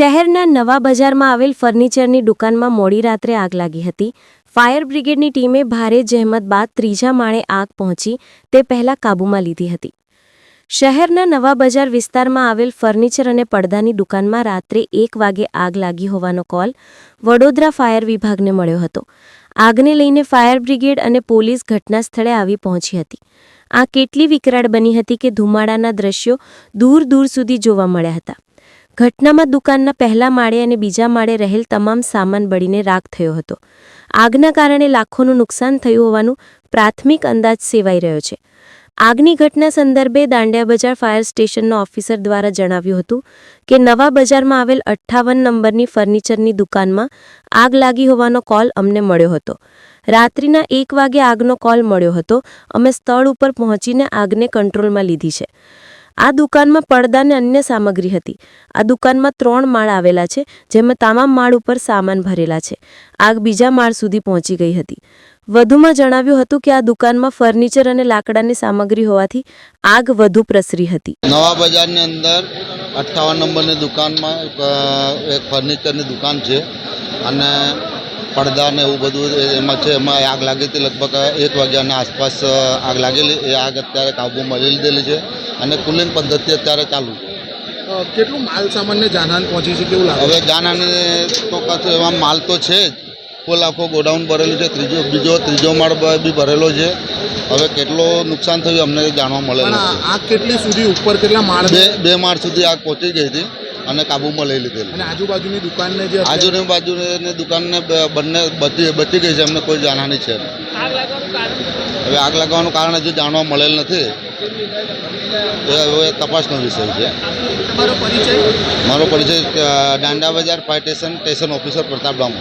શહેરના નવા બજારમાં આવેલ ફર્નિચરની દુકાનમાં મોડી રાત્રે આગ લાગી હતી। ફાયર બ્રિગેડની ટીમે ભારે જહેમત બાદ ત્રીજા માળે આગ પહોંચી તે પહેલા કાબૂમાં લીધી હતી। શહેરના નવા બજાર વિસ્તારમાં આવેલ ફર્નિચર અને પડદાની દુકાનમાં રાત્રે 1 વાગે આગ લાગી હોવાનો કોલ વડોદરા ફાયર વિભાગને મળ્યો હતો। આગને લઈને ફાયર બ્રિગેડ અને પોલીસ ઘટના સ્થળે આવી પહોંચી હતી। આ કેટલી વિકરાળ બની હતી કે ધુમાડાના દ્રશ્યો દૂર દૂર સુધી જોવા મળ્યા હતા। ઘટનામાં દુકાનના પહેલા માળે અને બીજા માળે રહેલ તમામ સામાન બળીને રાખ થયો હતો। આગના કારણે લાખોનું નુકસાન થયું હોવાનું પ્રાથમિક અંદાજ સેવાઈ રહ્યો છે। આગની ઘટના સંદર્ભે દાંડિયા બજાર ફાયર સ્ટેશનના ઓફિસર દ્વારા જણાવ્યું હતું કે નવા બજારમાં આવેલ 58 નંબરની ફર્નિચરની દુકાનમાં આગ લાગી હોવાનો કોલ અમને મળ્યો હતો। રાત્રિના 1 વાગે આગનો કોલ મળ્યો હતો। અમે સ્થળ ઉપર પહોંચીને આગને કંટ્રોલમાં લીધી છે। આ દુકાનમાં પડદા અને અન્ય સામગ્રી હતી। આ દુકાનમાં 3 માળ આવેલા છે, જેમાં તમામ માળ ઉપર સામાન ભરેલા છે। આગ બીજા માળ સુધી પહોંચી ગઈ હતી। વધુમાં જણાવ્યું હતું કે આ દુકાનમાં ફર્નિચર અને લાકડાની સામગ્રી હોવાથી આગ વધુ પ્રસરી હતી। નવા બજારની અંદર 58 નંબરની દુકાનમાં એક ફર્નિચરની દુકાન છે અને પડદા ને એવું બધું એમાં છે। એમાં આગ લાગી હતી લગભગ 1 વાગ્યાના આસપાસ આગ લાગેલી। એ આગ અત્યારે કાબૂમાં લઈ લીધેલી છે અને કુલિંગ પદ્ધતિ અત્યારે ચાલુ છે। કેટલું માલ સામાનને જાનહાની પહોંચી છે, કેવું લાગે? હવે જાનહાની તો કશું એમાં માલ તો છે જ, ફૂલ આખો ગોડાઉન ભરેલું છે। ત્રીજો માળ બી ભરેલો છે। હવે કેટલો નુકસાન થયું અમને જાણવા મળે નથી। આગ કેટલી સુધી ઉપર, કેટલા માળ? બે માળ સુધી આગ પહોંચી ગઈ હતી અને કાબૂમાં લઈ લીધેલી। અને આજુબાજુની દુકાનને જે બાજુની દુકાનને બંને બચી ગઈ છે, એમને કોઈ જાનહાની છે નહીં। હવે આગ લાગવાનું કારણ હજુ જાણવા મળેલ નથી। હવે તપાસનો વિષય છે। મારો પરિચય દાંડિયા બજાર fire station officer Pratap Damor.